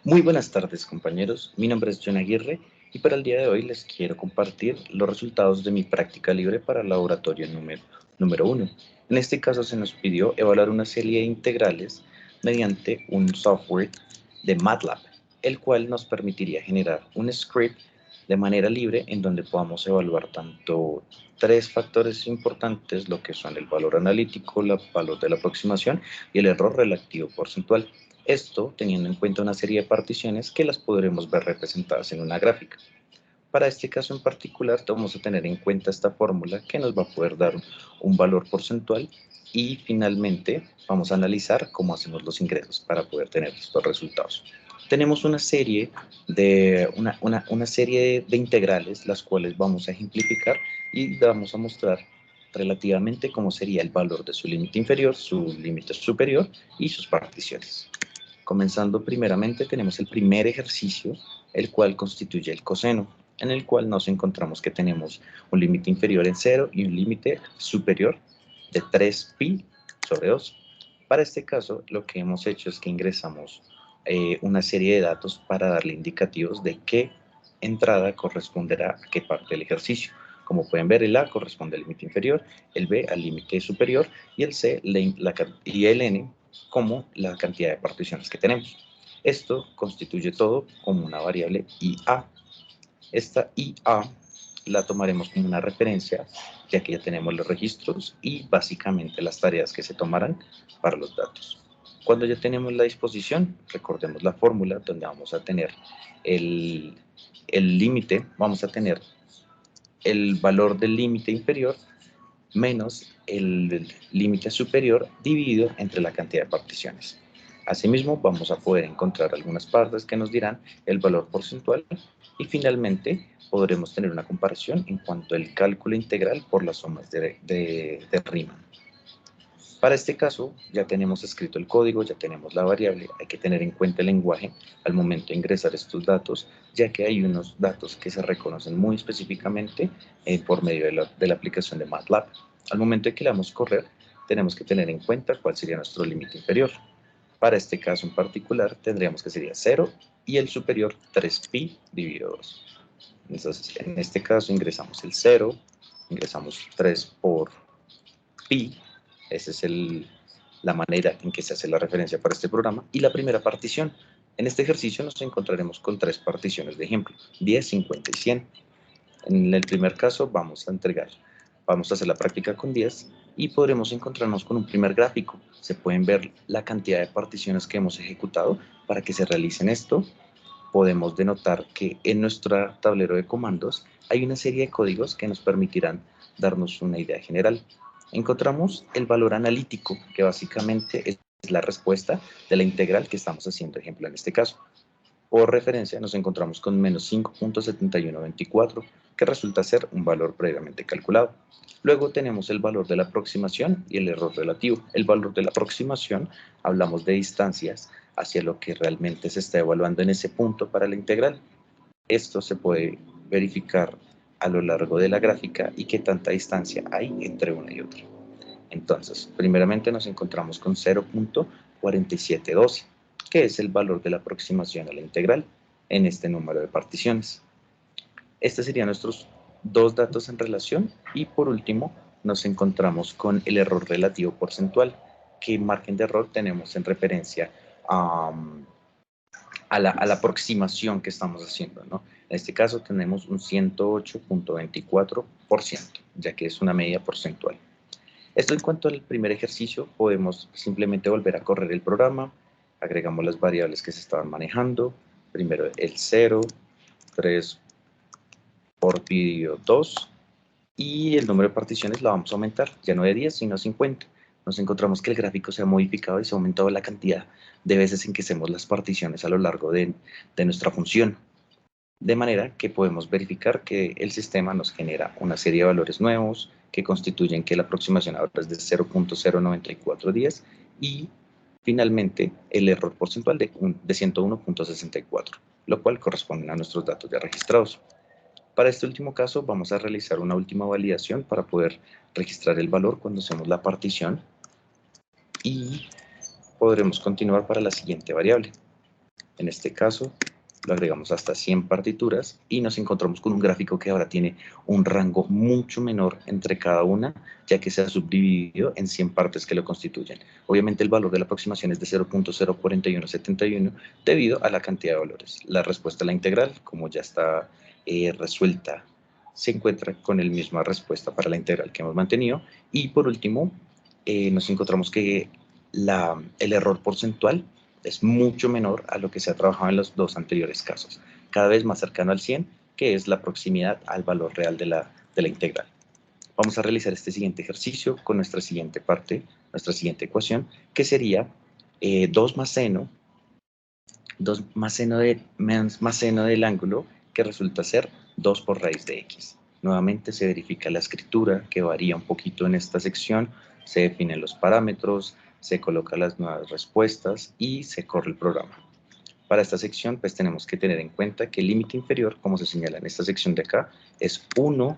Muy buenas tardes, compañeros. Mi nombre es John Aguirre y para el día de hoy les quiero compartir los resultados de mi práctica libre para el laboratorio número 1. En este caso se nos pidió evaluar una serie de integrales mediante un software de MATLAB, el cual nos permitiría generar un script de manera libre en donde podamos evaluar tanto tres factores importantes, lo que son el valor analítico, el valor de la aproximación y el error relativo porcentual. Esto teniendo en cuenta una serie de particiones que las podremos ver representadas en una gráfica. Para este caso en particular vamos a tener en cuenta esta fórmula que nos va a poder dar un valor porcentual y finalmente vamos a analizar cómo hacemos los ingresos para poder tener estos resultados. Tenemos una serie de integrales las cuales vamos a ejemplificar y vamos a mostrar relativamente cómo sería el valor de su límite inferior, su límite superior y sus particiones. Comenzando primeramente tenemos el primer ejercicio, el cual constituye el coseno, en el cual nos encontramos que tenemos un límite inferior en 0 y un límite superior de 3pi sobre 2. Para este caso, lo que hemos hecho es que ingresamos una serie de datos para darle indicativos de qué entrada corresponderá a qué parte del ejercicio. Como pueden ver, el A corresponde al límite inferior, el B al límite superior y el C y el N como la cantidad de particiones que tenemos. Esto constituye todo como una variable IA. Esta IA la tomaremos como una referencia, ya que ya tenemos los registros y básicamente las tareas que se tomarán para los datos. Cuando ya tenemos la disposición, recordemos la fórmula donde vamos a tener el límite, vamos a tener el valor del límite inferior menos el límite superior dividido entre la cantidad de particiones. Asimismo, vamos a poder encontrar algunas partes que nos dirán el valor porcentual y finalmente podremos tener una comparación en cuanto al cálculo integral por las sumas de Riemann. Para este caso, ya tenemos escrito el código, ya tenemos la variable, hay que tener en cuenta el lenguaje al momento de ingresar estos datos, ya que hay unos datos que se reconocen muy específicamente por medio de la aplicación de MATLAB. Al momento de que le damos correr, tenemos que tener en cuenta cuál sería nuestro límite inferior. Para este caso en particular, tendríamos que sería 0 y el superior 3pi dividido 2. Entonces, en este caso ingresamos el 0, ingresamos 3 por pi. Esa es la manera en que se hace la referencia para este programa. Y la primera partición. En este ejercicio nos encontraremos con tres particiones de ejemplo, 10, 50 y 100. En el primer caso vamos a hacer la práctica con 10 y podremos encontrarnos con un primer gráfico. Se pueden ver la cantidad de particiones que hemos ejecutado. Para que se realicen esto, podemos denotar que en nuestro tablero de comandos hay una serie de códigos que nos permitirán darnos una idea general. Encontramos el valor analítico, que básicamente es la respuesta de la integral que estamos haciendo, ejemplo, en este caso. Por referencia, nos encontramos con menos 5.7124, que resulta ser un valor previamente calculado. Luego tenemos el valor de la aproximación y el error relativo. El valor de la aproximación, hablamos de distancias hacia lo que realmente se está evaluando en ese punto para la integral. Esto se puede verificar a lo largo de la gráfica y qué tanta distancia hay entre una y otra. Entonces, primeramente nos encontramos con 0.4712, que es el valor de la aproximación a la integral en este número de particiones. Estos serían nuestros dos datos en relación y por último nos encontramos con el error relativo porcentual. ¿Qué margen de error tenemos en referencia a la aproximación que estamos haciendo, ¿no? En este caso tenemos un 108.24%, ya que es una medida porcentual. Esto en cuanto al primer ejercicio, podemos simplemente volver a correr el programa, agregamos las variables que se estaban manejando, primero el 0, 3 por vídeo 2, y el número de particiones la vamos a aumentar, ya no de 10, sino 50. Nos encontramos que el gráfico se ha modificado y se ha aumentado la cantidad de veces en que hacemos las particiones a lo largo de nuestra función. De manera que podemos verificar que el sistema nos genera una serie de valores nuevos que constituyen que la aproximación ahora es de 0.09410 y finalmente el error porcentual de 101.64, lo cual corresponde a nuestros datos ya registrados. Para este último caso vamos a realizar una última validación para poder registrar el valor cuando hacemos la partición y podremos continuar para la siguiente variable. En este caso, lo agregamos hasta 100 partituras y nos encontramos con un gráfico que ahora tiene un rango mucho menor entre cada una, ya que se ha subdividido en 100 partes que lo constituyen. Obviamente el valor de la aproximación es de 0.04171 debido a la cantidad de valores. La respuesta a la integral, como ya está resuelta, se encuentra con la misma respuesta para la integral que hemos mantenido. Y por último, nos encontramos que el error porcentual es mucho menor a lo que se ha trabajado en los dos anteriores casos, cada vez más cercano al 100, que es la proximidad al valor real de la integral. Vamos a realizar este siguiente ejercicio con nuestra siguiente parte, nuestra siguiente ecuación, que sería 2 más seno del ángulo, que resulta ser 2 por raíz de x. Nuevamente se verifica la escritura, que varía un poquito en esta sección, se definen los parámetros, se colocan las nuevas respuestas y se corre el programa. Para esta sección, pues tenemos que tener en cuenta que el límite inferior, como se señala en esta sección de acá, es 1,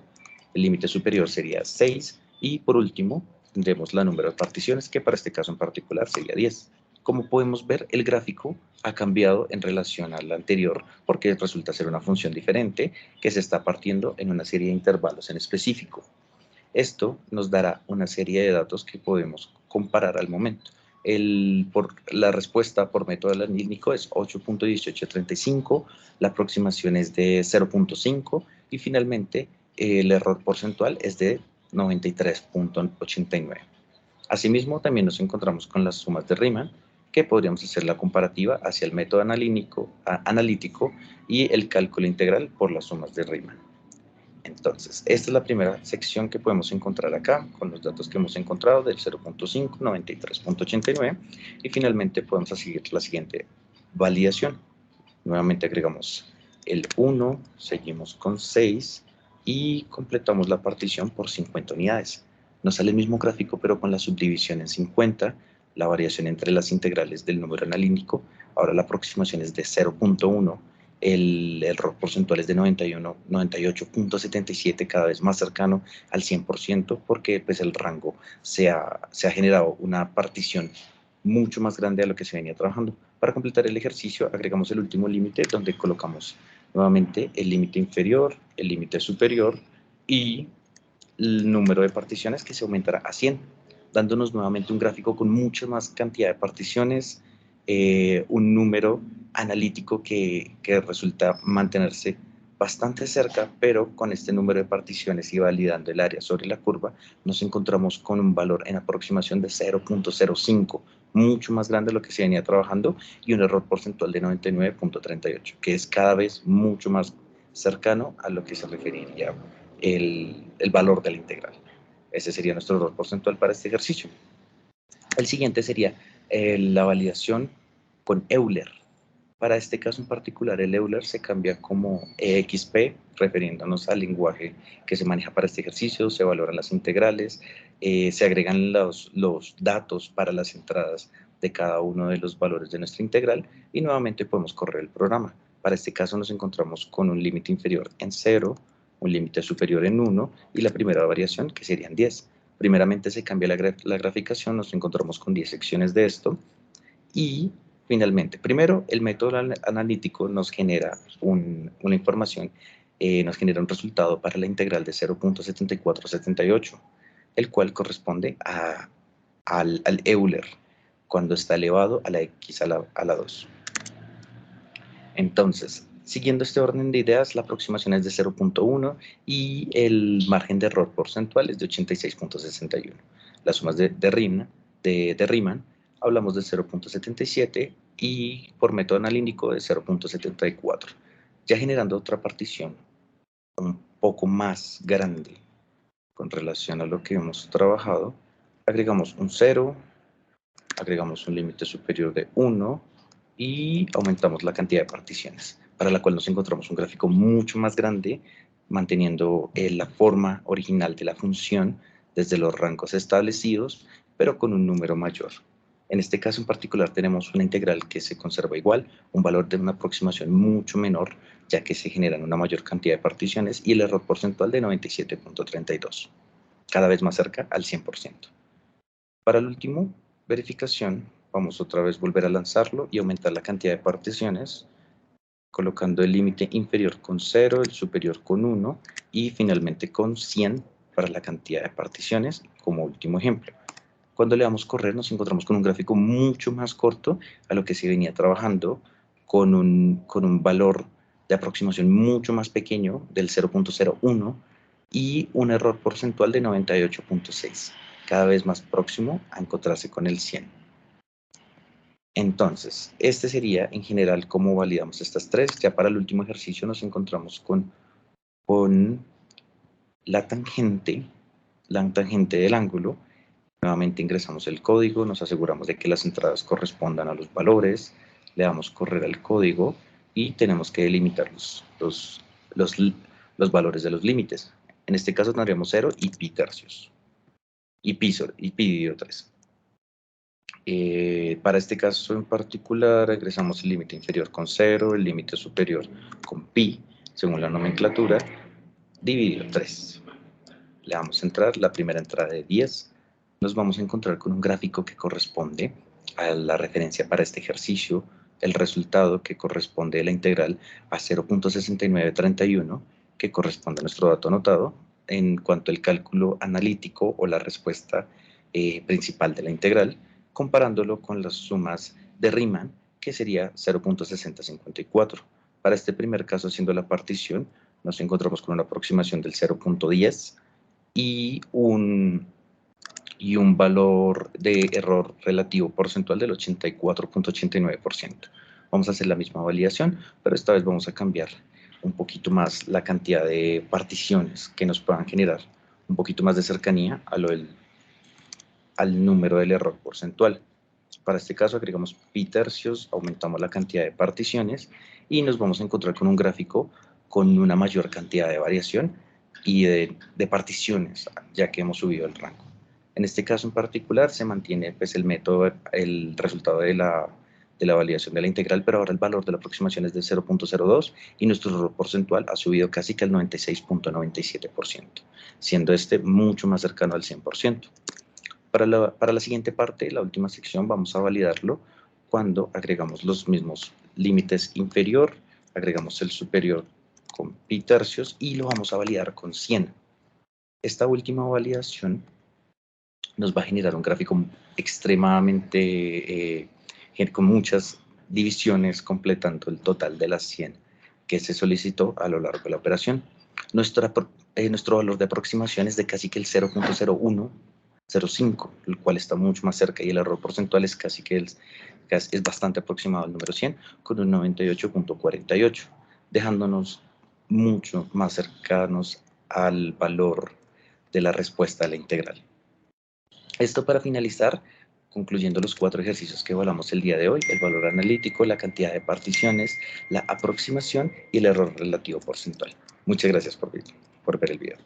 el límite superior sería 6 y por último tendremos la número de particiones, que para este caso en particular sería 10. Como podemos ver, el gráfico ha cambiado en relación al anterior porque resulta ser una función diferente que se está partiendo en una serie de intervalos en específico. Esto nos dará una serie de datos que podemos comparar al momento. La respuesta por método analítico es 8.1835, la aproximación es de 0.5 y finalmente el error porcentual es de 93.89. Asimismo, también nos encontramos con las sumas de Riemann, que podríamos hacer la comparativa hacia el método analítico y el cálculo integral por las sumas de Riemann. Entonces, esta es la primera sección que podemos encontrar acá, con los datos que hemos encontrado del 0.5, 93.89, y finalmente podemos seguir la siguiente validación. Nuevamente agregamos el 1, seguimos con 6 y completamos la partición por 50 unidades. Nos sale el mismo gráfico, pero con la subdivisión en 50, la variación entre las integrales del número analítico, ahora la aproximación es de 0.1, el error porcentual es de 98.77, cada vez más cercano al 100%, porque pues, el rango se ha generado una partición mucho más grande a lo que se venía trabajando. Para completar el ejercicio, agregamos el último límite, donde colocamos nuevamente el límite inferior, el límite superior y el número de particiones, que se aumentará a 100, dándonos nuevamente un gráfico con mucha más cantidad de particiones, un número analítico que resulta mantenerse bastante cerca, pero con este número de particiones y validando el área sobre la curva, nos encontramos con un valor en aproximación de 0.05, mucho más grande de lo que se venía trabajando, y un error porcentual de 99.38, que es cada vez mucho más cercano a lo que se referiría el valor de la integral. Ese sería nuestro error porcentual para este ejercicio. El siguiente sería la validación con Euler. Para este caso en particular, el Euler se cambia como EXP, refiriéndonos al lenguaje que se maneja para este ejercicio, se valoran las integrales, se agregan los datos para las entradas de cada uno de los valores de nuestra integral y nuevamente podemos correr el programa. Para este caso nos encontramos con un límite inferior en 0, un límite superior en 1 y la primera variación, que serían 10. Primeramente se cambia la graficación, nos encontramos con 10 secciones de esto y finalmente, primero el método analítico nos genera una información, nos genera un resultado para la integral de 0.7478, el cual corresponde al Euler cuando está elevado a la x a la 2. Entonces, siguiendo este orden de ideas, la aproximación es de 0.1 y el margen de error porcentual es de 86.61. Las sumas de Riemann hablamos de 0.77 y por método analítico de 0.74. Ya generando otra partición un poco más grande con relación a lo que hemos trabajado, agregamos un 0, agregamos un límite superior de 1 y aumentamos la cantidad de particiones, para la cual nos encontramos un gráfico mucho más grande, manteniendo la forma original de la función desde los rangos establecidos, pero con un número mayor. En este caso en particular tenemos una integral que se conserva igual, un valor de una aproximación mucho menor, ya que se generan una mayor cantidad de particiones, y el error porcentual de 97.32, cada vez más cerca al 100%. Para el último verificación, Vamos otra vez a volver a lanzarlo y aumentar la cantidad de particiones, colocando el límite inferior con 0, el superior con 1 y finalmente con 100 para la cantidad de particiones como último ejemplo. Cuando le damos correr nos encontramos con un gráfico mucho más corto a lo que se venía trabajando con un valor de aproximación mucho más pequeño del 0.01 y un error porcentual de 98.6, cada vez más próximo a encontrarse con el 100. Entonces, este sería en general cómo validamos estas tres. Ya para el último ejercicio nos encontramos con la tangente del ángulo. Nuevamente ingresamos el código, nos aseguramos de que las entradas correspondan a los valores, le damos correr al código y tenemos que delimitar los valores de los límites. En este caso tendríamos 0 y pi tercios. Y pi dividido 3. Para este caso en particular, ingresamos el límite inferior con 0, el límite superior con pi, según la nomenclatura, dividido 3. Le damos a entrar, la primera entrada de 10. Nos vamos a encontrar con un gráfico que corresponde a la referencia para este ejercicio, el resultado que corresponde a la integral a 0.6931, que corresponde a nuestro dato anotado, en cuanto al cálculo analítico o la respuesta principal de la integral, comparándolo con las sumas de Riemann, que sería 0.6054. Para este primer caso, haciendo la partición, nos encontramos con una aproximación del 0.10 y un valor de error relativo porcentual del 84.89%. Vamos a hacer la misma validación, pero esta vez vamos a cambiar un poquito más la cantidad de particiones que nos puedan generar un poquito más de cercanía al número del error porcentual. Para este caso agregamos pi tercios, aumentamos la cantidad de particiones y nos vamos a encontrar con un gráfico con una mayor cantidad de variación y de particiones, ya que hemos subido el rango. En este caso en particular se mantiene pues, el resultado de la validación de la integral, pero ahora el valor de la aproximación es de 0.02 y nuestro error porcentual ha subido casi que al 96.97%, siendo este mucho más cercano al 100%. Para la siguiente parte, la última sección, vamos a validarlo cuando agregamos los mismos límites inferior, agregamos el superior con pi tercios y lo vamos a validar con 100. Esta última validación nos va a generar un gráfico extremadamente con muchas divisiones completando el total de las 100 que se solicitó a lo largo de la operación. Nuestro valor de aproximación es de casi que el 0.0105, el cual está mucho más cerca y el error porcentual es casi que es bastante aproximado al número 100 con un 98.48, dejándonos mucho más cercanos al valor de la respuesta a la integral. Esto para finalizar, concluyendo los 4 ejercicios que evaluamos el día de hoy: el valor analítico, la cantidad de particiones, la aproximación y el error relativo porcentual. Muchas gracias por ver el video.